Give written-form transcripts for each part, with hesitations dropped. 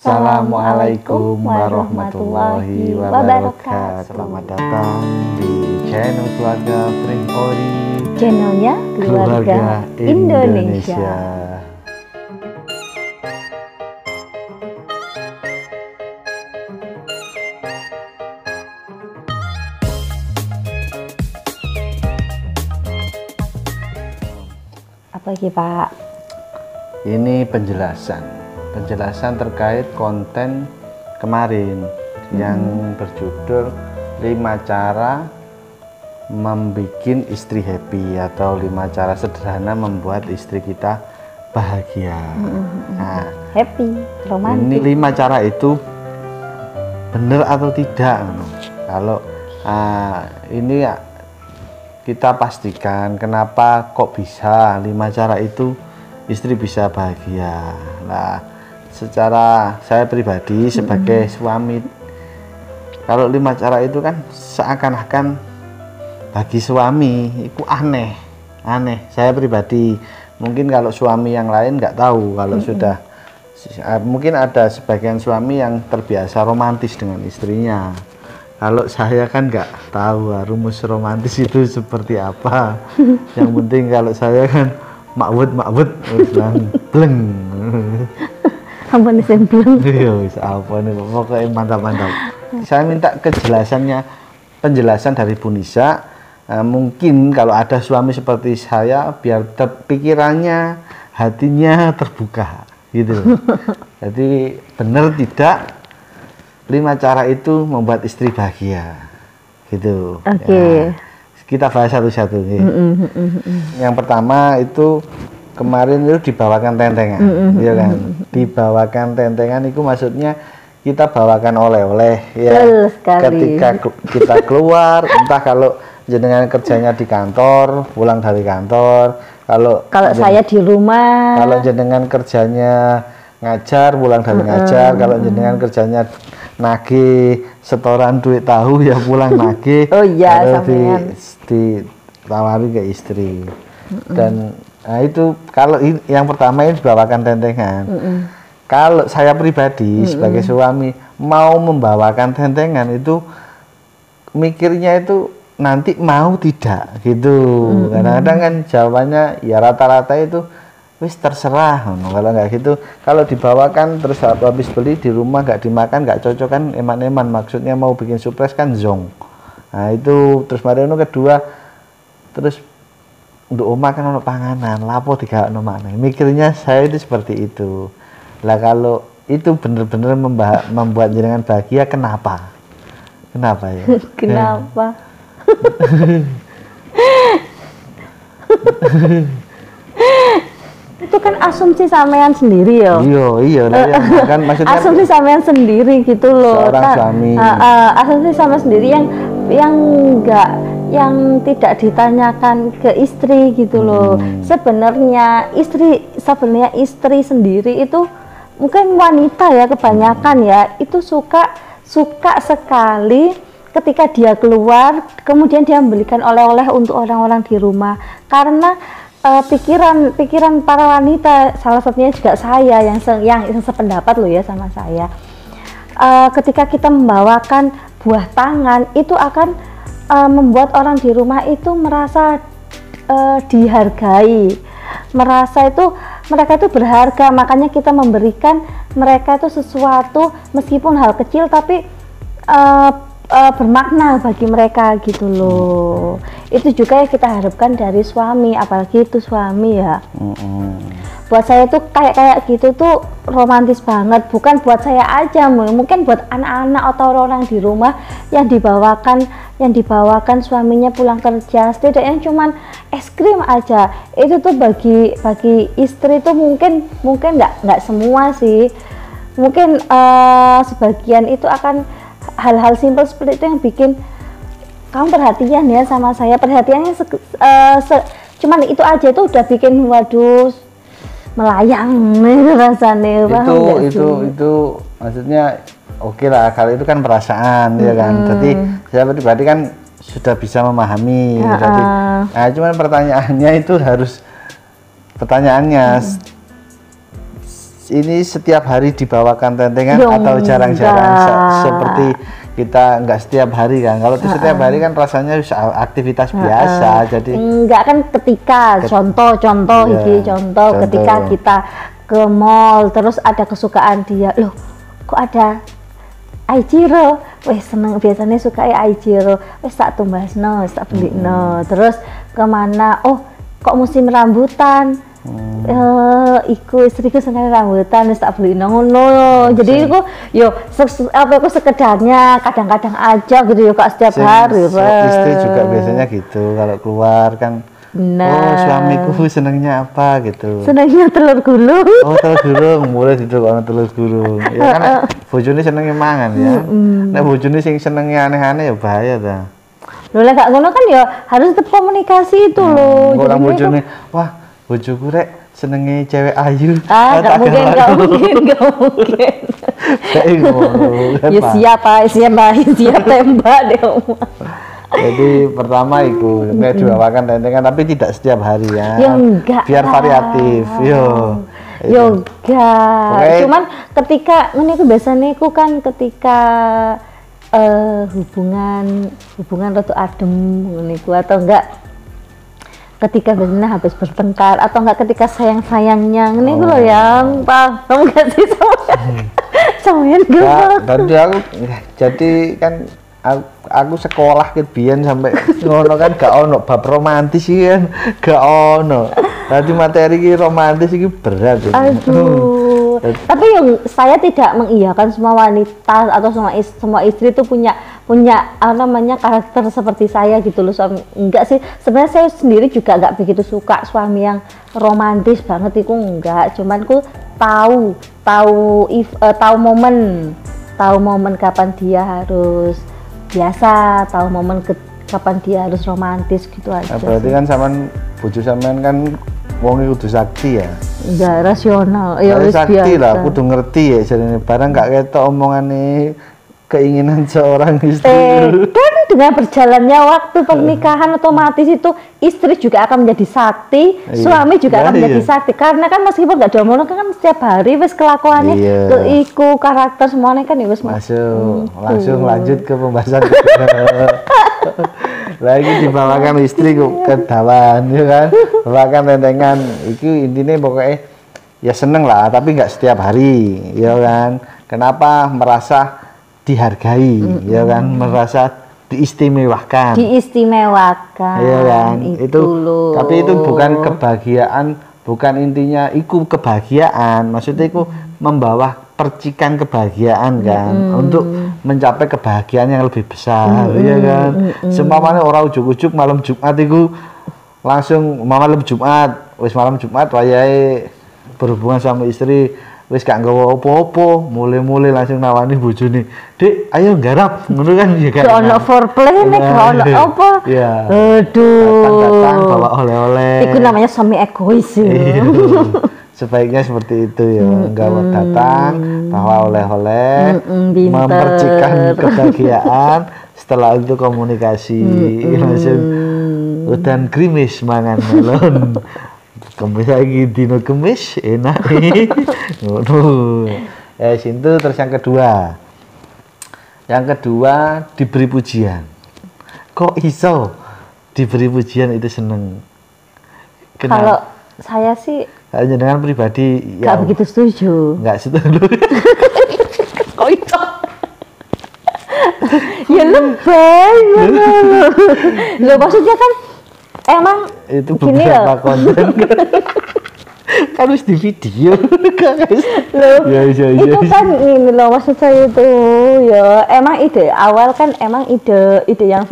Assalamualaikum warahmatullahi wabarakatuh. Selamat datang di channel keluarga Pring Ori, channelnya Keluarga Indonesia. Apa lagi Pak? Ini penjelasan terkait konten kemarin yang berjudul 5 cara membuat istri happy atau 5 cara sederhana membuat istri kita bahagia. Nah, Happy, romantis. ini 5 cara itu benar atau tidak? Kalau ini ya, kita pastikan kenapa kok bisa 5 cara itu istri bisa bahagia. Nah, secara saya pribadi sebagai suami, kalau 5 cara itu kan seakan-akan bagi suami itu aneh. Saya pribadi, mungkin kalau suami yang lain nggak tahu. Kalau sudah mungkin ada sebagian suami yang terbiasa romantis dengan istrinya. Kalau saya kan nggak tahu rumus romantis itu seperti apa. Yang penting kalau saya kan makbut bleng. Ampun sembleng. Iya, apa nih pokoknya mantap. Saya minta penjelasan dari Bu Nisa. Mungkin kalau ada suami seperti saya, biar pikirannya, hatinya terbuka, gitu. Jadi benar tidak 5 cara itu membuat istri bahagia, gitu. Oke. Ya, kita bahas satu-satu nih. Yang pertama itu kemarin itu dibawakan tentengan, ya kan? Dibawakan tentengan itu maksudnya kita bawakan oleh-oleh, ya. Ketika kita keluar, entah kalau jenengan kerjanya di kantor, pulang dari kantor, kalau saya di rumah, kalau jenengan kerjanya ngajar, pulang dari ngajar, kalau jenengan kerjanya nagih setoran duit tahu, ya pulang nagih. Oh iya, ditawari ke istri. Dan nah itu kalau yang pertama ini dibawakan tentengan. Kalau saya pribadi sebagai suami mau membawakan tentengan itu mikirnya itu nanti mau tidak gitu. Kadang-kadang kan jawabannya ya rata-rata itu wis terserah. Kalau nggak gitu, kalau dibawakan terus habis beli di rumah nggak dimakan, nggak cocok kan, eman-eman. Maksudnya mau bikin surprise kan zong. Nah itu terus Mariano kedua, terus untuk oma kan ono panganan, lapo tiga ono mana. Mikirnya saya itu seperti itu. Lah kalau itu benar-benar membuat jenengan bahagia, kenapa? Kenapa ya? Kenapa? Itu kan asumsi sampean sendiri ya. Iya kan maksudnya asumsi sampean sendiri gitu loh. Seorang suami. Asumsi sampean sendiri yang tidak ditanyakan ke istri gitu loh. Sebenarnya istri sendiri itu mungkin wanita ya kebanyakan ya, itu suka sekali ketika dia keluar kemudian dia membelikan oleh-oleh untuk orang-orang di rumah, karena pikiran para wanita, salah satunya juga saya yang sependapat loh ya sama saya, ketika kita membawakan buah tangan itu akan membuat orang di rumah itu merasa dihargai, merasa itu mereka itu berharga, makanya kita memberikan mereka itu sesuatu meskipun hal kecil tapi bermakna bagi mereka gitu loh. Itu juga yang kita harapkan dari suami, apalagi itu suami ya. Buat saya tuh kayak gitu tuh romantis banget, bukan buat saya aja, mungkin buat anak-anak atau orang di rumah yang dibawakan suaminya pulang kerja, setidaknya cuman es krim aja. Itu tuh bagi istri tuh mungkin nggak semua sih, mungkin sebagian itu akan hal-hal simpel seperti itu yang bikin kamu perhatian ya sama saya, perhatiannya cuman itu aja itu udah bikin waduh melayang nih rasanya. Itu maksudnya oke lah, kalau itu kan perasaan ya kan. Jadi saya pribadi kan sudah bisa memahami. Jadi, nah cuman pertanyaannya itu harus ini setiap hari dibawakan tentengan Ya atau jarang-jarang enggak. seperti kita nggak setiap hari kan? Kalau setiap hari kan rasanya aktivitas biasa, jadi enggak kan ketika contoh Iya, contoh ketika contoh. kita ke mall terus ada kesukaan dia, loh kok ada Aichiro, weh seneng biasanya suka Aichiro, weh tak tumbasno, tak belikno. Terus kemana? Oh kok musim rambutan? Iku istriku seneng rambutan, wis tak belikno ngono. Jadi iku yo apa iku sekedarnya, kadang-kadang aja gitu yo kak setiap hari. istri juga biasanya gitu kalau keluar kan. Nah. Oh suamiku senengnya apa gitu. Senengnya telur gulung. Oh telur gulung, mulai ditukokno telur gulung. Ya kan bojone senenge mangan ya. Nek bojone sing senenge aneh-aneh ya bahaya ta. Lho lek gak ngono kan ya harus tetap komunikasi itu loh. Orang Jadinya bojone, wah bojoku rek senenge cewek ayu. gak tak mungkin, galak. gak mungkin, gak mungkin. Kayak ngono, kan, Ya Pak. siap tembak deh Oma. Jadi pertama itu nek diwawakan tentengan tapi tidak setiap hari ya. Ya enggak Biar lah. variatif. Yo. Yoga. Oke. Cuman ketika ini aku biasanya aku kan ketika hubungan rada adem ngene atau enggak ketika biasanya habis bertengkar atau enggak ketika sayang-sayangnya ngene iku lho yang paham enggak sih sampeyan Nah, gak tadi aku jadi kan aku sekolah ke biyen sampai ngono kan gak ono bab romantis iki kan gak ono. Tadi materi ki romantis iki berat ini. Aduh. Tapi yang saya tidak mengiyakan semua wanita atau semua istri itu punya apa namanya karakter seperti saya gitu loh. Enggak sih. Sebenarnya saya sendiri juga enggak begitu suka suami yang romantis banget itu enggak. Cuman ku tahu momen kapan dia harus biasa, tahu momen kapan dia harus romantis gitu aja. Nah, berarti kan sampean bojo sampean kan wong kudu sakti ya. Enggak rasional. Ya wis sakti biasa. lah, kudu ngerti ya jarene barang gak ketok omongane keinginan seorang istri. Dan dengan berjalannya waktu pernikahan otomatis itu istri juga akan menjadi sakti, Iya. suami juga akan Nah, menjadi iya. sakti karena kan meskipun nggak diomongin kan setiap hari wis kelakuannya Iya. iku karakter semuanya kan ya wis Masuk, langsung lanjut ke pembahasan kedua. Lagi dibawakan istri kok kedawan ya kan, bawakan tentengan. Itu intinya pokoknya ya seneng lah, tapi nggak setiap hari, ya kan. Kenapa merasa dihargai, ya kan, merasa diistimewakan. diistimewakan. Iya kan, itu loh. tapi itu bukan kebahagiaan, bukan intinya itu kebahagiaan, maksudnya itu membawa percikan kebahagiaan kan, untuk mencapai kebahagiaan yang lebih besar, ya kan. Seumpamanya orang ujuk-ujuk malam Jumat itu langsung malam Jumat, wis malam Jumat wayahe berhubungan sama istri, wis gak nggawa opo-opo, mulai langsung nawani bojone, "Dik, ayo nggarap." Ngono kan ya kan. Gak ono foreplay nih, gak ono apa. Iya. Aduh. Datang bawa oleh-oleh. Itu namanya suami egois ya. Iya. Sebaiknya seperti itu ya, nggawa datang bawa oleh-oleh, pinter. mempercikan kebahagiaan, setelah itu komunikasi langsung udan grimis mangan melon. Kemis lagi dino kemis enak nih. Ngono. Itu terus yang kedua. Yang kedua diberi pujian. Kok iso diberi pujian itu seneng? Kalau saya sih Kayaknya dengan pribadi gak begitu setuju. nggak setuju. Kok itu? Ya lebay loh, maksudnya kan emang Itu gini beberapa loh. konten kan harus di video guys. Loh, Ya, itu kan ini loh maksud saya itu ya emang ide awal kan emang ide yang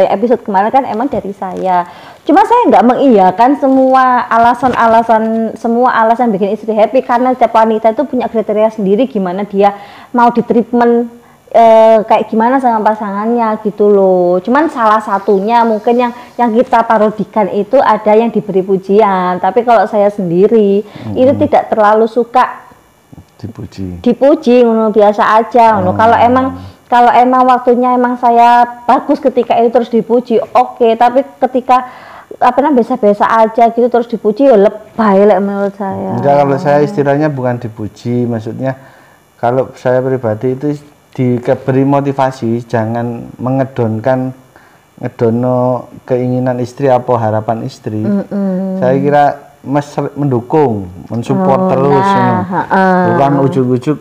episode kemarin kan emang dari saya. Cuma saya nggak mengiyakan semua alasan bikin istri happy karena setiap wanita itu punya kriteria sendiri gimana dia mau ditreatment kayak gimana sama pasangannya gitu loh. Cuman salah satunya mungkin yang kita parodikan itu ada yang diberi pujian. Tapi kalau saya sendiri itu tidak terlalu suka dipuji, ngono biasa aja. Ngono. Kalau emang waktunya emang saya bagus ketika itu terus dipuji, oke. Tapi ketika apa namanya biasa-biasa aja gitu terus dipuji ya lebay lek menurut saya. Enggak, kalau saya istilahnya bukan dipuji, maksudnya kalau saya pribadi itu diberi motivasi, jangan ngedono keinginan istri apa harapan istri. Saya kira mendukung, mensupport terus, bukan ujuk-ujuk.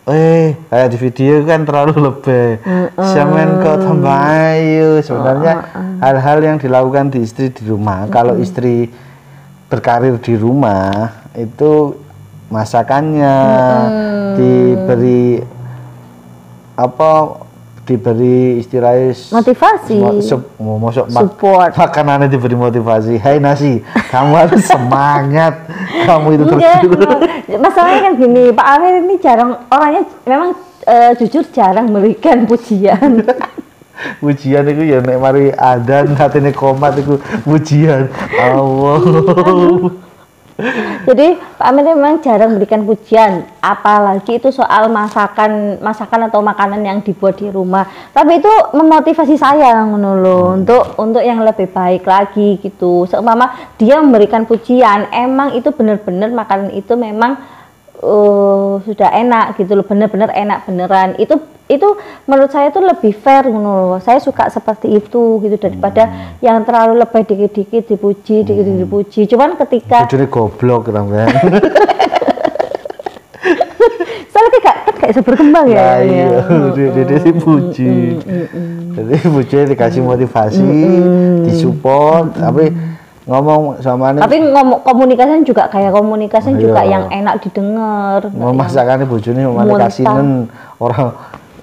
Kayak di video kan terlalu lebih. Semen kok tambah ayu. Sebenarnya hal-hal yang dilakukan di istri di rumah. Kalau istri berkarir di rumah itu masakannya diberi apa? Diberi istilahnya motivasi, support, makanannya diberi motivasi. Hai nasi, kamu harus semangat, kamu itu terus. Masalahnya kan gini, Pak Amir ini jarang orangnya, memang jujur jarang memberikan pujian. Pujian itu ya nek mari adzan hatine komat itu pujian Allah. Jadi Pak Amir memang jarang memberikan pujian, apalagi itu soal masakan atau makanan yang dibuat di rumah. Tapi itu memotivasi saya untuk yang lebih baik lagi gitu. Seumpama dia memberikan pujian, emang itu benar-benar makanan itu memang sudah enak gitu loh, bener-bener enak beneran. Itu menurut saya itu lebih fair loh. Saya suka seperti itu gitu daripada yang terlalu lebih dikit-dikit dipuji, dikit-dikit dipuji. Cuman ketika bojone goblok kan. Soalnya kan kayak bisa berkembang ya. Iya, dia dipuji. Jadi puji dikasih motivasi, disupport, tapi ngomong sama nih. Tapi komunikasinya juga kayak juga yang enak didengar. Masakannya bojone kasinen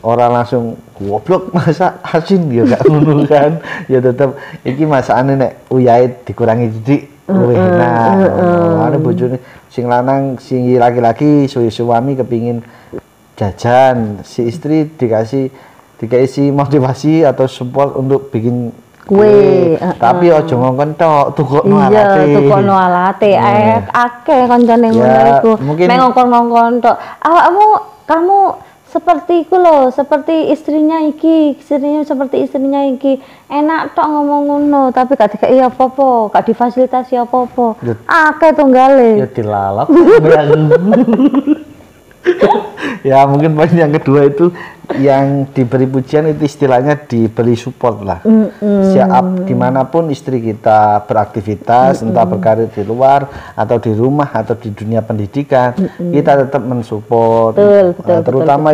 orang langsung goblok masak asin ya gak ngono kan. Ya tetep iki masakane nek uyahe dikurangi titik luwih enak. Ana bojone sing lanang sing laki-laki suami kepingin jajan, si istri dikasih motivasi atau support untuk bikin kue. Tapi ojo ngongkon tok tukokno alate. Iya, tukokno alate. Akeh kancane ngono iku. Mek ngongkon-ngongkon tok. Kamu seperti iku loh, seperti istrinya iki, seperti istrinya iki. Enak tok ngomong ngono, tapi gak dikai apa-apa, gak difasilitasi apa-apa. Akeh tunggale. Ya dilalap. Ya mungkin poin yang kedua itu yang diberi pujian itu istilahnya diberi support lah. Siap dimanapun istri kita beraktivitas, entah berkarir di luar atau di rumah atau di dunia pendidikan, kita tetap mensupport. Terutama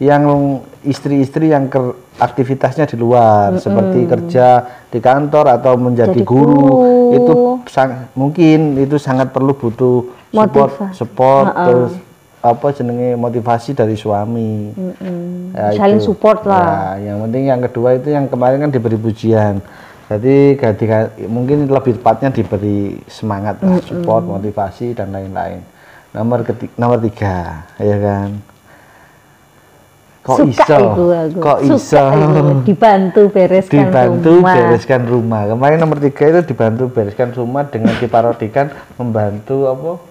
yang istri-istri yang aktivitasnya di luar, seperti kerja di kantor atau menjadi guru, itu mungkin itu sangat perlu butuh support terus motivasi dari suami. Ya, saling support lah. Ya, yang penting yang kedua itu yang kemarin kan diberi pujian. Jadi mungkin lebih tepatnya diberi semangat lah, support, motivasi dan lain-lain. Nomor 3, ya kan. Kok iso dibantu bereskan rumah. Kemarin nomor 3 itu dibantu bereskan rumah dengan diparodikan membantu ngepel.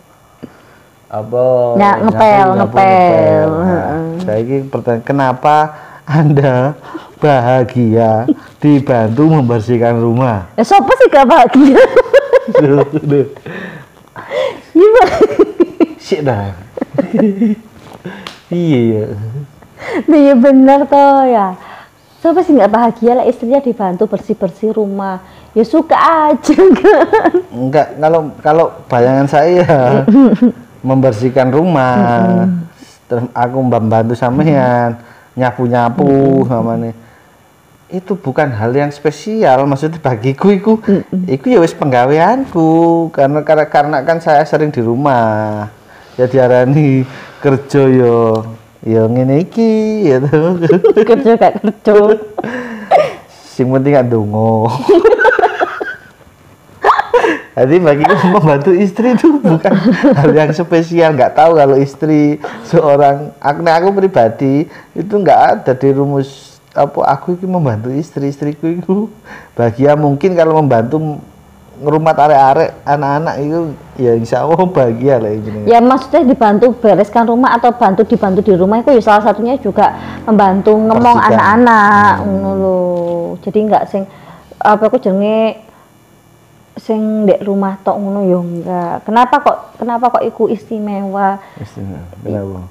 Saya ini pertanyaan, kenapa Anda bahagia dibantu membersihkan rumah? Siapa sih gak bahagia? Gimana? Sik dah. Iya. Iya benar toh ya. Siapa sih nggak bahagia lah istrinya dibantu bersih-bersih rumah? Ya suka aja kan? Enggak, kalau bayangan saya membersihkan rumah, terus aku membantu sampean nyapu-nyapu sama nih, itu bukan hal yang spesial. Maksudnya bagiku iku ya wis penggaweanku, karena kan saya sering di rumah ya diarani kerja yo ngene iki ya tuh. Kerja gak kerja sing penting gak ndonga. Jadi bagiku membantu istri itu bukan hal yang spesial. Nggak tahu kalau istri seorang aku pribadi itu nggak ada di rumus aku itu membantu istriku itu bahagia. Mungkin kalau membantu ngerumat arek-arek anak-anak itu ya insya Allah bahagia lah ini. Ya maksudnya dibantu bereskan rumah atau dibantu di rumah itu ya salah satunya juga membantu ngemong anak-anak ngono lho. Jadi nggak sing aku jenenge sing dek rumah tok ngono yo enggak. Kenapa kok iku istimewa? Kenapa?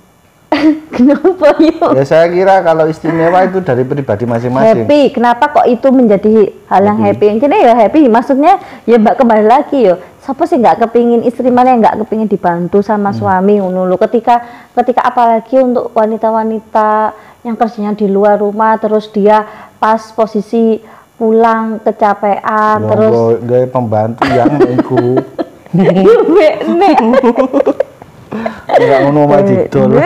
Kenapa yo? Ya saya kira kalau istimewa itu dari pribadi masing-masing. Happy, kenapa kok itu menjadi hal yang happy? Jadi ya happy, maksudnya ya mbak kembali lagi yo. Siapa sih nggak kepingin istri mana yang nggak kepingin dibantu sama suami ngono lho. Ketika apalagi untuk wanita-wanita yang kerjanya di luar rumah, terus dia pas posisi pulang kecapean, terus gaya pembantu yang iku. Enggak ngono mah didol.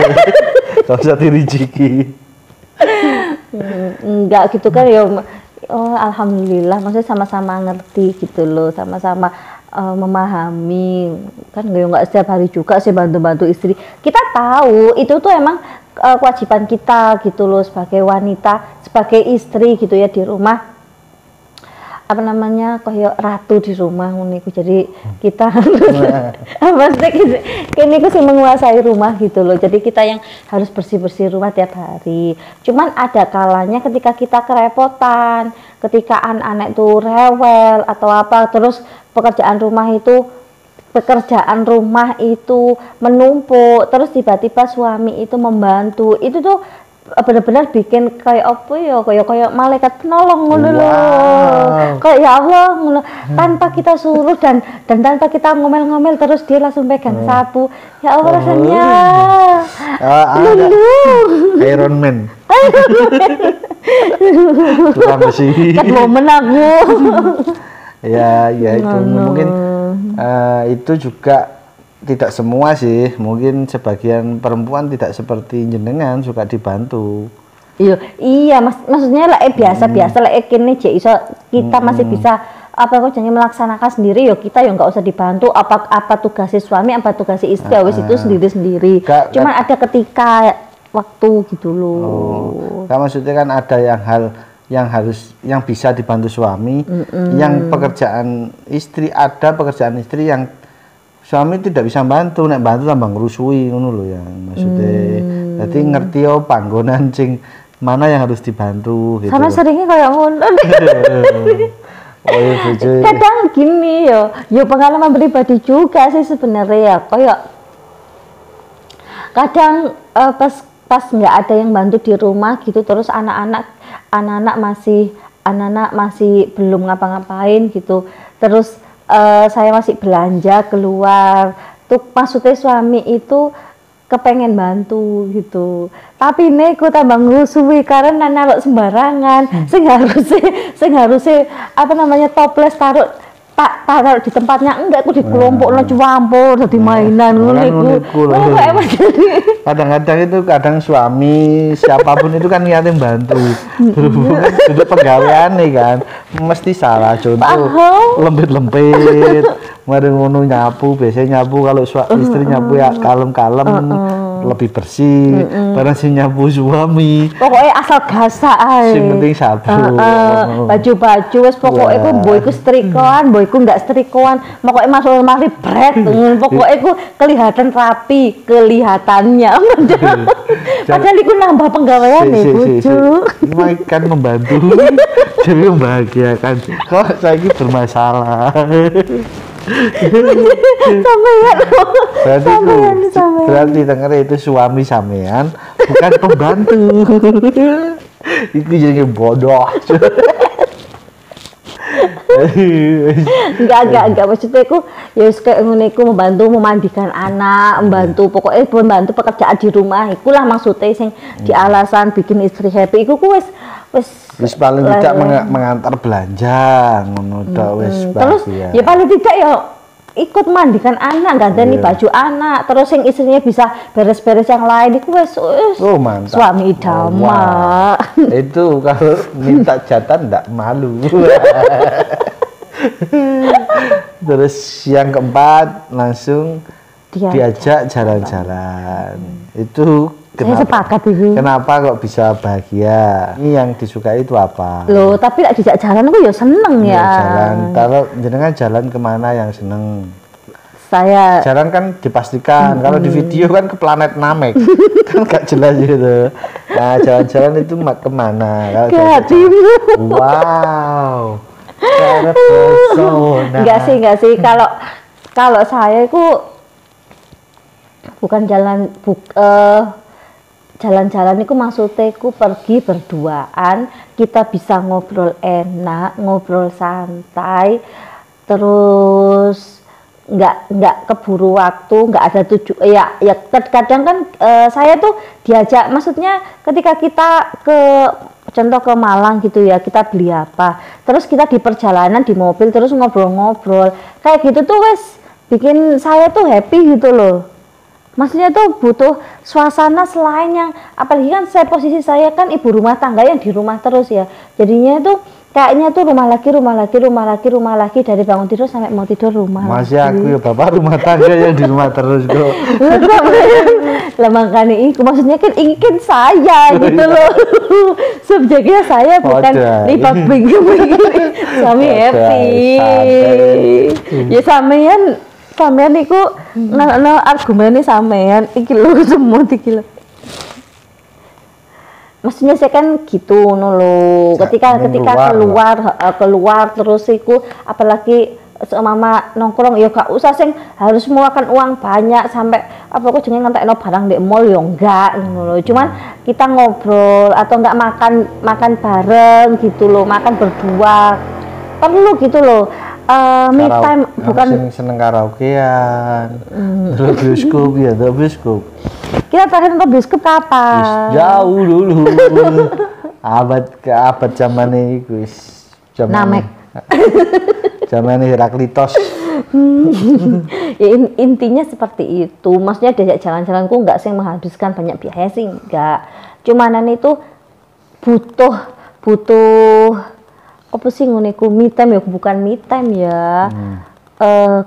Gak usah dirijiki. Enggak gitu kan ya. Oh, alhamdulillah, maksudnya sama-sama ngerti gitu loh, sama-sama memahami kan nggak setiap hari juga sih bantu-bantu istri. Kita tahu itu tuh emang kewajiban kita gitu loh sebagai wanita, sebagai istri gitu ya di rumah. Apa namanya kayak ratu di rumah uniku, jadi kita maksudnya kini aku sih menguasai rumah gitu loh, jadi kita yang harus bersih rumah tiap hari. Cuman ada kalanya ketika kita kerepotan, ketika anak-anak itu rewel atau apa, terus pekerjaan rumah itu menumpuk, terus tiba-tiba suami itu membantu, itu tuh benar-benar bikin kayak apa ya, kayak malaikat penolong ngono loh. Kayak ya Allah ngono, tanpa kita suruh dan tanpa kita ngomel-ngomel, terus dia langsung pegang sapu. Ya Allah rasanya Iron Man. Kurang sih. Momen aku. Ya itu mungkin itu juga tidak semua sih, mungkin sebagian perempuan tidak seperti jenengan suka dibantu. Iya maksudnya lah biasa lah kene jek iso kita masih bisa apa kok jangan melaksanakan sendiri yo, kita yo nggak usah dibantu apa tugasnya suami apa tugasnya istri, wis itu sendiri. Cuman ada ketika waktu gitu loh. Kan maksudnya kan ada yang bisa dibantu suami, yang pekerjaan istri yang suami tidak bisa bantu, nek bantu tambah ngerusui ngono lho ya maksudnya. Jadi ngerti yo panggonan sing mana yang harus dibantu gitu. Sama seringnya kayak ngono. Kadang gini yo pengalaman pribadi juga sih sebenarnya ya, kayak kadang pas nggak ada yang bantu di rumah gitu, terus anak-anak masih belum ngapa-ngapain gitu, terus saya masih belanja keluar tuh, maksudnya suami itu kepengen bantu gitu, tapi aku tambah ngusui karena naruh sembarangan. Sing harusnya apa namanya toples taruh di tempatnya, enggak, aku di kelompok campur jadi mainan ngono. Kadang-kadang itu suami siapapun itu kan niatnya bantu, berhubung kan sudah pegawaian nih kan, mesti salah. Contoh lempit mari ngono nyapu, biasanya nyapu kalau istri nyapu ya kalem-kalem, lebih bersih. Barang si nyapu suami pokoknya asal gasak ae, sing penting sapu. Baju wis pokoknya ku boyku setrikoan, boyku enggak setrikoan, pokoknya masuk lemari bret. Pokoknya ku kelihatan rapi kelihatannya. Padahal iku nambah penggawaian nih bojo. Kan membantu jadi membahagiakan. Kok saiki bermasalah. Berarti denger itu suami sampean bukan pembantu. Itu jadi bodoh. Enggak maksudnya aku ya kayak ngene iku membantu memandikan anak, pokoknya membantu pekerjaan di rumah ikulah maksudnya sing di alasan bikin istri happy iku wis paling tidak mengantar belanja ngono tok wis. Terus ya paling tidak ya ikut mandikan anak, ganti baju anak, terus yang istrinya bisa beres-beres yang lain itu wes mantap. Suami idaman. Itu kalau minta jatah ndak malu. Terus yang keempat langsung diajak jalan-jalan. Itu kenapa kok bisa bahagia? Ini yang disukai itu apa? Loh, tapi lek dijak jalan aku ya seneng ya. Jalan. Kalau jenengan jalan kemana yang seneng? Saya jalan kan dipastikan. Kalau di video kan ke planet Namek. Kan gak jelas gitu. Nah, jalan-jalan itu kemana? Ke hatimu. Wow. karep pesona. Enggak sih kalau saya itu bukan jalan-jalan itu maksudnya aku pergi berduaan, kita bisa ngobrol enak, ngobrol santai, terus nggak keburu waktu, nggak ada ya kadang kan saya tuh diajak, maksudnya ketika kita contoh ke Malang gitu ya, kita beli apa, terus kita di perjalanan di mobil terus ngobrol-ngobrol kayak gitu tuh wes bikin saya tuh happy gitu loh. Maksudnya tuh butuh suasana selain yang, apalagi kan posisi saya kan ibu rumah tangga yang di rumah terus ya, jadinya tuh kayaknya tuh rumah lagi dari bangun tidur sampai mau tidur rumah masih lagi. aku ya bapak rumah tangga yang di rumah terus kok. Lah makanya itu maksudnya kan ingin saya gitu loh. Subjeknya saya bukan lipat begini suami happy. Ya sampean iku argumennya sampean iki lho semut iki lho. Maksudnya saya kan gitu lho. Ketika keluar terus iku apalagi mama nongkrong ya gak usah sing harus mengeluarkan uang banyak sampai apa aku jenenge ngentekno barang di mall ya enggak ngono lho. Cuman kita ngobrol atau enggak makan bareng gitu loh, makan berdua. Perlu gitu loh. Me time bukan seneng karaokean. Terus bioskop. Kita terakhir nonton bioskop kapan? Jauh dulu. abad zamane iku wis. Namek. Zamane Heraklitos. Ya intinya seperti itu. Maksudnya diajak jalan-jalanku enggak sih menghabiskan banyak biaya sih enggak. Cumanan itu butuh apa sih nguniku me time ya, bukan me time ya.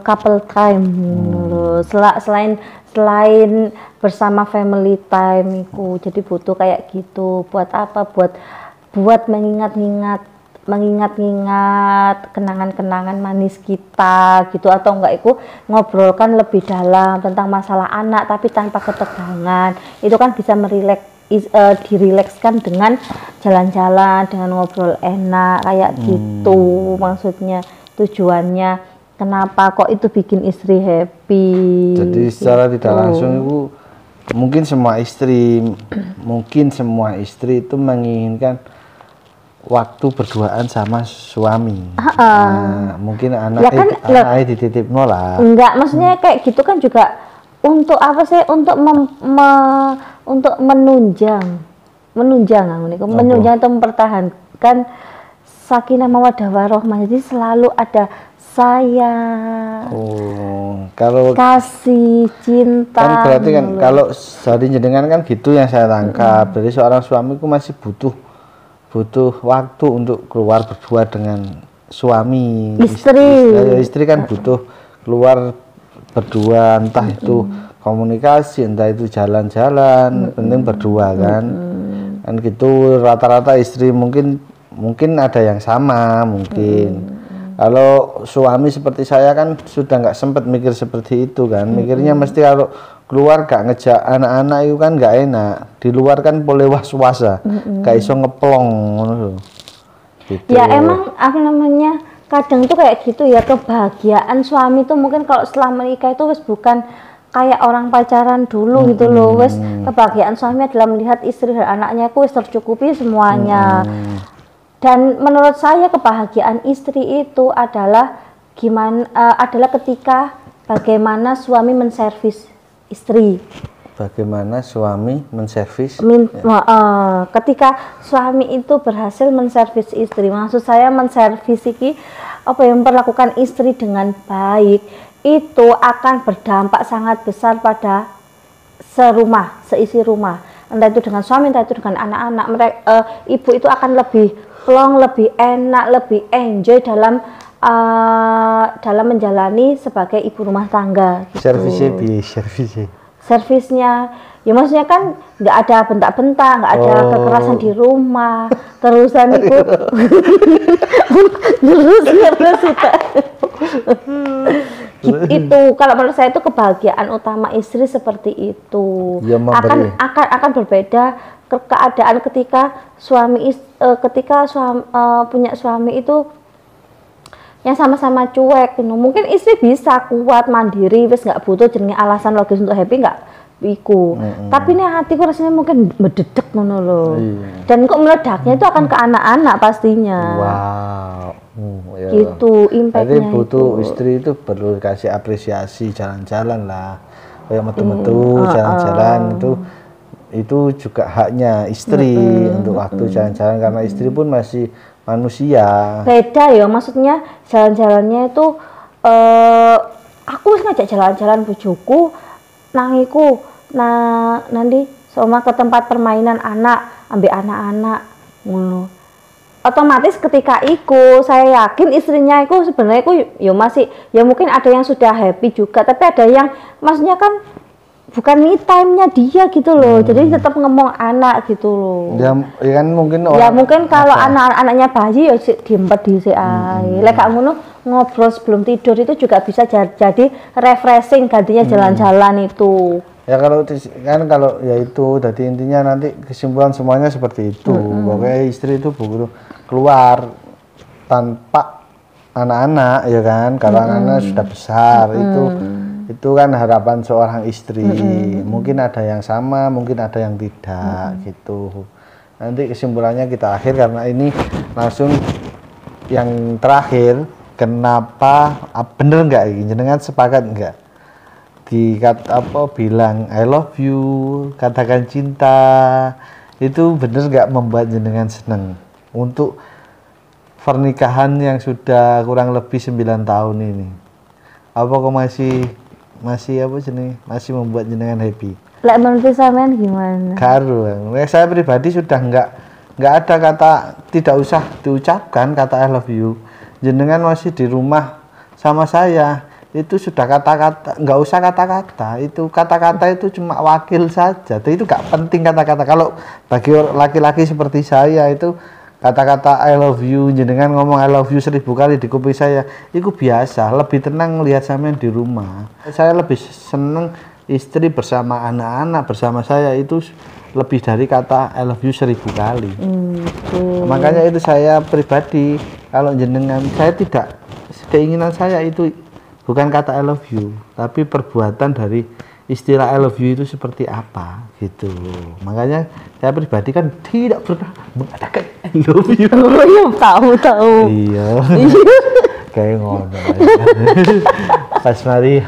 Couple time loh. Selain bersama family time iku, jadi butuh kayak gitu. Buat apa? Buat mengingat-ingat kenangan-kenangan manis kita gitu, atau enggak itu ngobrolkan lebih dalam tentang masalah anak tapi tanpa ketegangan. Itu kan bisa dirilekskan dengan jalan-jalan, dengan ngobrol enak kayak gitu. Maksudnya tujuannya kenapa kok itu bikin istri happy. Jadi secara tidak langsung itu mungkin semua istri itu menginginkan waktu berduaan sama suami. Nah, mungkin anaknya dititip lah. Enggak, maksudnya kayak gitu kan juga untuk apa sih? Untuk untuk menunjang atau mempertahankan sakinah mawaddah warahmah. Jadi selalu ada sayang, kalau kasih, cinta. Kan berarti kan kalau dari jenengan kan gitu yang saya tangkap. Jadi seorang suami itu masih butuh waktu untuk keluar berdua dengan suami. Istri kan butuh keluar berdua, entah itu komunikasi, entah itu jalan-jalan, penting berdua kan. Kan gitu rata-rata istri mungkin ada yang sama mungkin. Kalau suami seperti saya kan sudah nggak sempat mikir seperti itu kan. Mikirnya mesti kalau keluar gak ngejak anak-anak itu kan nggak enak. Di luar kan boleh was-wasa, gak iso ngeplong gitu. Ya emang apa namanya, kadang tuh kayak gitu ya, kebahagiaan suami tuh mungkin kalau setelah menikah itu wis bukan kayak orang pacaran dulu gitu loh. Wis kebahagiaan suami adalah melihat istri dan anaknya itu wis tercukupi semuanya. Dan menurut saya kebahagiaan istri itu adalah adalah ketika bagaimana suami menservis istri. Bagaimana suami menservis? Ketika suami itu berhasil menservis istri, maksud saya menservis iki apa yang memperlakukan istri dengan baik, itu akan berdampak sangat besar pada seisi rumah. Entah itu dengan suami, entah itu dengan anak-anak. Ibu itu akan lebih plong, lebih enak, lebih enjoy dalam menjalani sebagai ibu rumah tangga. Gitu. Servisnya, ya maksudnya kan nggak ada bentak-bentak, nggak ada kekerasan di rumah, terusan itu itu kalau menurut saya itu kebahagiaan utama istri seperti itu. Ya, akan berbeda keadaan ketika punya suami itu yang sama-sama cuek gitu. Mungkin istri bisa kuat mandiri wis nggak butuh jenenge alasan logis untuk happy nggak iku. Tapi nih hatiku rasanya mungkin mededek ngono loh. Dan kok meledaknya itu akan ke anak-anak pastinya. Wow. Ya. Gitu impactnya. Jadi butuh istri itu perlu kasih apresiasi, jalan-jalan lah. Kayak metu-metu jalan-jalan itu juga haknya istri untuk waktu jalan-jalan, karena istri pun masih manusia. Beda ya, maksudnya jalan-jalannya itu aku ngajak jalan-jalan bojoku nangiku nanti sama ke tempat permainan anak ambil anak-anak ngono. Otomatis ketika iku saya yakin istrinya iku sebenarnya iku ya masih ya mungkin ada yang sudah happy juga, tapi ada yang maksudnya kan bukan me time-nya dia gitu loh. Jadi tetap ngomong anak gitu loh. Ya kan mungkin orang. Ya mungkin kalau anak-anaknya bayi ya diempet di ae. Lek gak ngono ngobrol sebelum tidur itu juga bisa jadi refreshing, gantinya jalan-jalan itu. Ya kalau ya itu jadi intinya nanti kesimpulan semuanya seperti itu. Pokoknya istri itu keluar tanpa anak-anak ya kan. Kalau anak-anak sudah besar itu kan harapan seorang istri. Mungkin ada yang sama, mungkin ada yang tidak gitu. Nanti kesimpulannya kita akhir, karena ini langsung yang terakhir. Kenapa bener nggak ini? Jenengan sepakat nggak? Bilang I love you, katakan cinta, itu bener nggak membuat jenengan seneng untuk pernikahan yang sudah kurang lebih 9 tahun ini? Apa kok masih membuat jenengan happy? Lek menurut sampean gimana? Karo, saya pribadi sudah nggak ada kata, tidak usah diucapkan kata I love you. Jenengan masih di rumah sama saya, itu sudah kata-kata, nggak usah kata-kata. Itu kata-kata itu cuma wakil saja. Jadi itu nggak penting kata-kata. Kalau bagi laki-laki seperti saya itu kata-kata I love you, jenengan ngomong I love you 1000 kali di kuping saya, itu biasa. Lebih tenang lihat sampean di rumah. Saya lebih seneng istri bersama anak-anak bersama saya, itu lebih dari kata I love you 1000 kali. Makanya itu saya pribadi, kalau jenengan, saya tidak, keinginan saya itu bukan kata I love you, tapi perbuatan dari istilah I love you itu seperti apa gitu. Makanya saya pribadi kan tidak pernah mengatakan I love you. Oh iya, tahu. Iya. Kayak ngono aja. Pas mari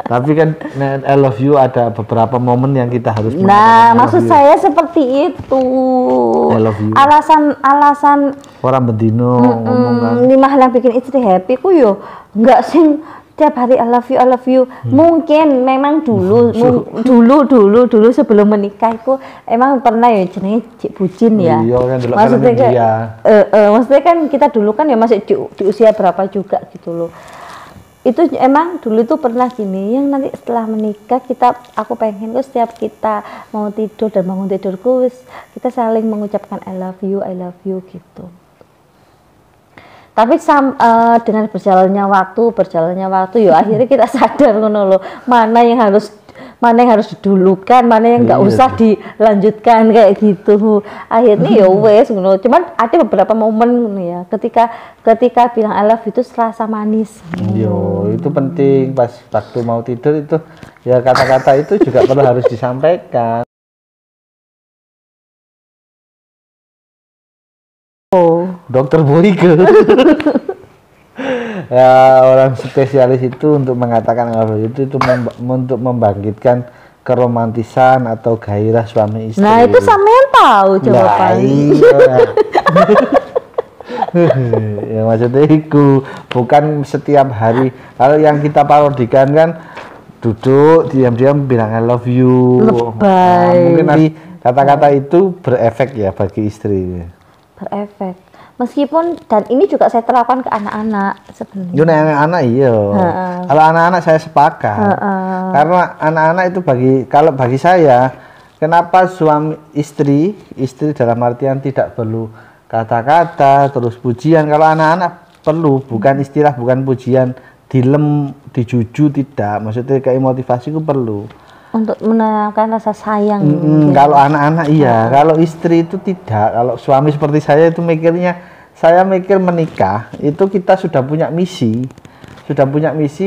tapi kan I love you ada beberapa momen yang kita harus maksud saya seperti itu. I love you. Alasan orang bendino ngomong lima hal yang bikin istri happy ku yo enggak sing tiap hari I love you. Mungkin memang dulu sebelum menikah itu emang pernah ya jenenge bucin ya. Iya kan, maksudnya kan kita dulu kan ya masih di usia berapa juga gitu loh. Itu emang dulu itu pernah gini, yang nanti setelah menikah aku pengen tuh setiap kita mau tidur dan bangun tidurku kita saling mengucapkan I love you gitu. Tapi dengan berjalannya waktu ya akhirnya kita sadar ngono loh, mana yang harus didulukan, mana yang nggak usah dilanjutkan kayak gitu. Akhirnya ya wes ngono. Cuman ada beberapa momen ngono ya, ketika bilang I love you itu serasa manis. Yo, itu penting pas waktu mau tidur itu ya, kata-kata itu juga perlu harus disampaikan. Dokter Boyke. Ya, orang spesialis itu untuk mengatakan itu untuk membangkitkan keromantisan atau gairah suami istri. Nah, itu sampean tahu jawabannya. Ya maksudnya itu bukan setiap hari. Kalau yang kita parodikan kan duduk diam-diam bilang I love you. Nah, mungkin nanti kata-kata itu berefek ya bagi istri. Berefek. Meskipun, dan ini juga saya terapkan ke anak-anak sebenarnya. Anak-anak iya. Kalau anak-anak saya sepakat. Karena anak-anak itu bagi saya, kenapa suami istri dalam artian tidak perlu kata-kata terus pujian. Kalau anak-anak perlu, bukan istilah, bukan pujian, dijuju tidak. Maksudnya kayak motivasi itu perlu. Untuk menanamkan rasa sayang. Kalau anak-anak iya, kalau istri itu tidak. Kalau suami seperti saya itu mikirnya saya mikir menikah itu kita sudah punya misi.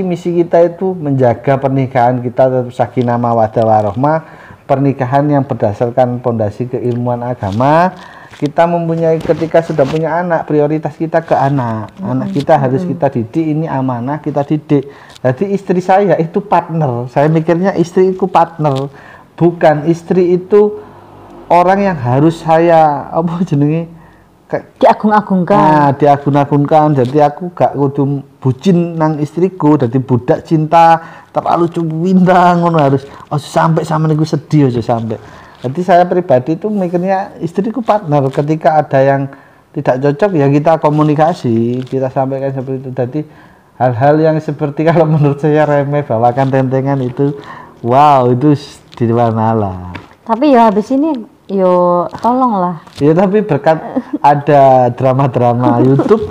Misi kita itu menjaga pernikahan kita tetap sakinah mawaddah warahmah, pernikahan yang berdasarkan pondasi keilmuan agama. Kita mempunyai, ketika sudah punya anak, prioritas kita ke anak kita harus kita didik, ini amanah kita didik. Jadi istri saya itu partner, saya mikirnya istri itu partner, bukan istri itu orang yang harus saya diagung-agungkan. Diagung-agungkan. Jadi aku gak kudu bucin nang istriku, jadi budak cinta terlalu cuwindang ngono, harus sampai sama niku sedih aja sampai. Jadi saya pribadi itu mikirnya istriku partner, ketika ada yang tidak cocok ya kita komunikasi, kita sampaikan seperti itu. Jadi hal-hal yang seperti kalau menurut saya remeh, bawakan tentengan itu wow, itu di luar nalar. Tapi ya habis ini yo tolonglah. Ya tapi berkat ada drama-drama YouTube,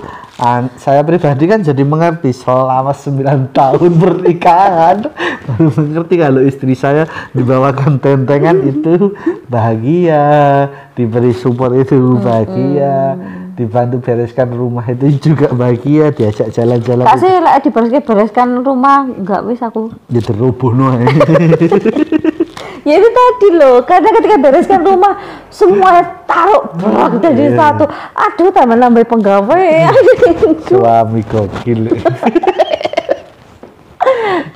saya pribadi kan jadi mengerti selama 9 tahun pernikahan, baru mengerti kalau istri saya dibawakan tentengan itu bahagia, diberi support itu bahagia, dibantu bereskan rumah itu juga bahagia, diajak jalan-jalan. Tak sih lah dibereskan rumah enggak wis aku. Ya teroboh ae. Ya itu tadi loh, karena ketika bereskan rumah semua taruh blok jadi satu. Aduh, tambah nambah pegawai. Suami gokil.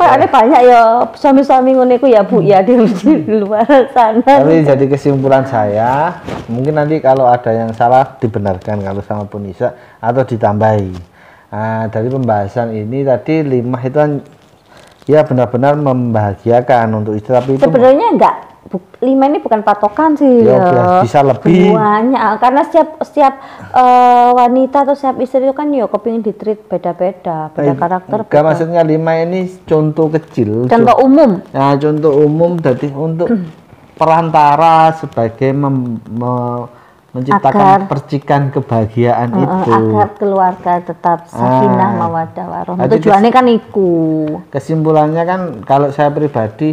Ada banyak ya suami-suami ngono iku ya Bu ya di luar sana. Tapi jadi kesimpulan saya, mungkin nanti kalau ada yang salah dibenarkan kalau sama Punisa atau ditambahi. Dari pembahasan ini tadi 5 itu kan ya benar-benar membahagiakan untuk istri, tapi itu sebenarnya enggak 5 ini bukan patokan sih ya, bisa lebih banyak, karena setiap wanita atau setiap istri itu kan ya kepingin ditreat beda-beda, beda karakter. Enggak, maksudnya 5 ini contoh kecil, contoh umum. Nah, contoh umum jadi untuk perantara sebagai menciptakan percikan kebahagiaan itu agar keluarga tetap sakinah mawaddah warahmah. Tujuannya kan iku. Kesimpulannya kan kalau saya pribadi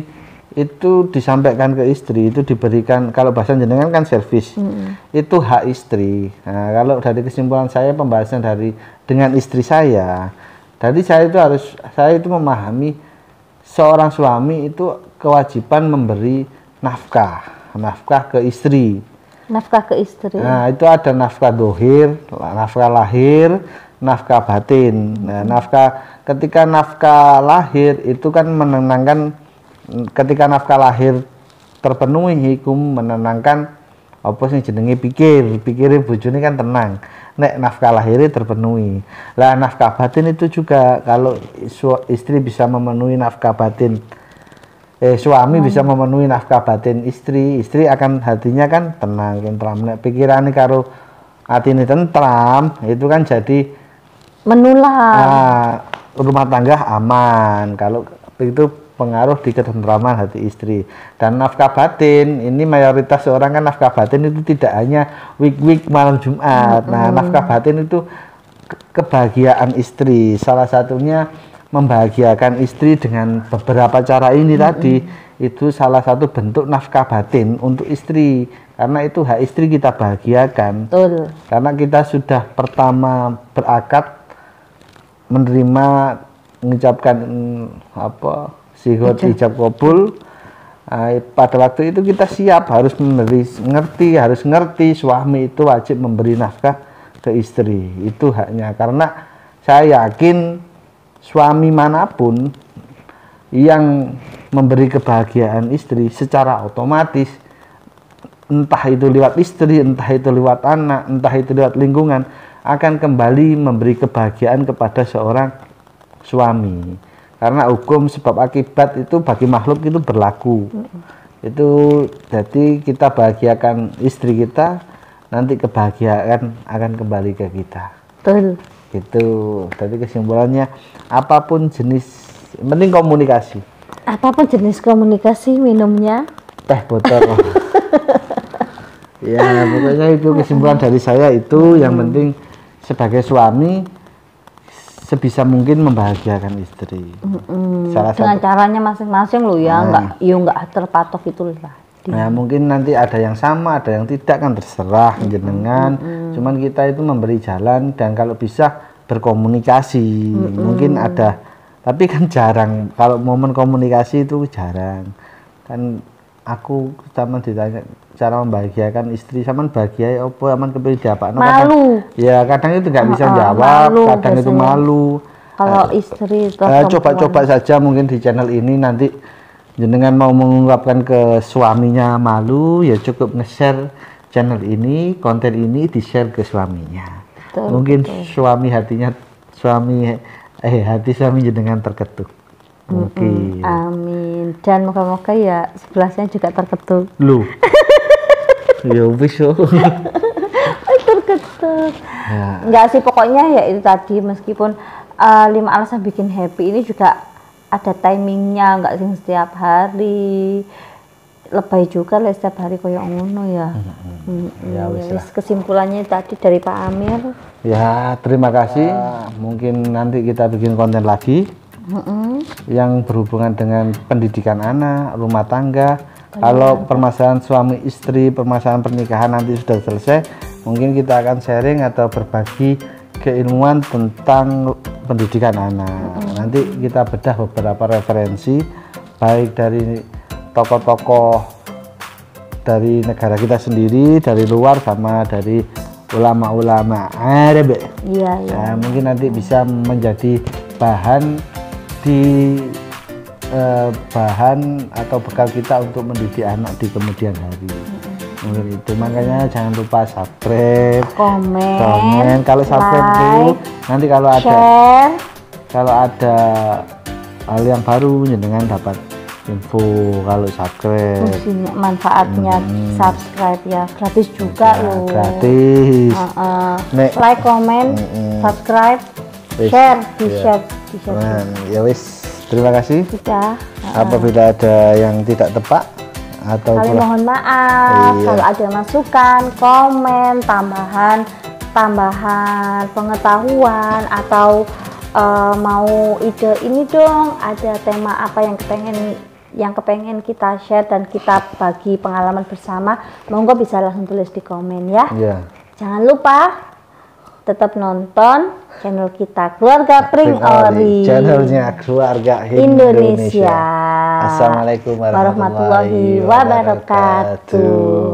itu disampaikan ke istri, itu diberikan, kalau bahasa jenengan kan servis, itu hak istri. Nah, kalau dari kesimpulan saya pembahasan dengan istri saya, tadi saya itu memahami seorang suami itu kewajiban memberi nafkah ke istri. Nafkah ke istri. Nah, itu ada nafkah dohir, nafkah lahir, nafkah batin. Nah, ketika nafkah lahir itu kan menenangkan, ketika nafkah lahir terpenuhi, iku menenangkan apa sih jenenge pikirin bojone kan tenang. Nek nafkah lahirnya terpenuhi. Lah nafkah batin itu juga kalau istri bisa memenuhi nafkah batin, suami bisa memenuhi nafkah batin istri akan hatinya kan tenang, tentram. Nek pikirane karo atine tentram, itu kan jadi menular. Rumah tangga aman kalau itu pengaruh di ketentraman hati istri. Dan nafkah batin ini mayoritas orang kan nafkah batin itu tidak hanya week malam Jumat. Nah, nafkah batin itu kebahagiaan istri. Salah satunya membahagiakan istri dengan beberapa cara ini tadi, itu salah satu bentuk nafkah batin untuk istri, karena itu hak istri kita bahagiakan. Betul. Karena kita sudah pertama berakad menerima, mengucapkan sihot ijab kabul. Pada waktu itu kita siap, harus ngerti suami itu wajib memberi nafkah ke istri, itu haknya. Karena saya yakin suami manapun yang memberi kebahagiaan istri secara otomatis, entah itu lewat istri, entah itu lewat anak, entah itu lewat lingkungan, akan kembali memberi kebahagiaan kepada seorang suami. Karena hukum sebab akibat itu bagi makhluk itu berlaku. Itu jadi kita bahagiakan istri kita, nanti kebahagiaan akan kembali ke kita. Betul. Gitu. Tadi kesimpulannya apapun jenis, penting komunikasi. Apapun jenis komunikasi, minumnya teh botol. Ya pokoknya itu kesimpulan dari saya itu. Yang penting sebagai suami sebisa mungkin membahagiakan istri. Dengan caranya masing-masing lo ya, nggak terpatok itu lah. Nah, mungkin nanti ada yang sama, ada yang tidak, kan terserah jenengan. Cuman kita itu memberi jalan dan kalau bisa berkomunikasi. Mungkin ada, tapi kan jarang. Kalau momen komunikasi itu jarang. Kan aku sama ditanya cara membahagiakan istri, sama bahagia apa, aman kepilih apa? Malu. Ya kadang itu nggak bisa jawab, malu, kadang itu biasanya. malu. Kalau istri Coba-coba saja mungkin di channel ini nanti jenengan mau mengungkapkan ke suaminya malu, ya cukup nge-share channel ini, konten ini di-share ke suaminya. Mungkin hati suami jenengan terketuk. Mungkin. Amin. Dan moga-moga ya sebelahnya juga terketuk. Lu. Ya wis terketuk. Ya. Enggak sih, pokoknya ya itu tadi, meskipun 5 alasan bikin happy ini juga ada timingnya, enggak sih setiap hari. Lebay juga lah setiap hari koyo ngono ya. Ya wis. Kesimpulannya tadi dari Pak Amir. Ya, terima kasih. Mungkin nanti kita bikin konten lagi yang berhubungan dengan pendidikan anak, rumah tangga. Kalau permasalahan suami istri, permasalahan pernikahan nanti sudah selesai, mungkin kita akan sharing atau berbagi keilmuan tentang pendidikan anak. Nanti kita bedah beberapa referensi, baik dari tokoh-tokoh dari negara kita sendiri, dari luar, sama dari ulama-ulama Arab. Iya. Nah, mungkin nanti bisa menjadi bahan atau bekal kita untuk mendidik anak di kemudian hari. Mungkin itu, makanya jangan lupa subscribe, komen. Kalau subscribe dulu, nanti kalau ada hal yang baru jenengan dapat info. Kalau subscribe manfaatnya subscribe ya, gratis juga loh. Gratis. Like, komen, subscribe, share, di-share. Ya wis, terima kasih. Sudah. Apabila ada yang tidak tepat atau mohon maaf. Kalau ada masukan, komen, tambahan pengetahuan, atau mau ide ini dong, ada tema apa yang kepengen kita share dan kita bagi pengalaman bersama, monggo bisa langsung tulis di komen ya. Jangan lupa tetap nonton channel kita Keluarga Pring Ori, channelnya Keluarga Indonesia. Assalamualaikum warahmatullahi wabarakatuh.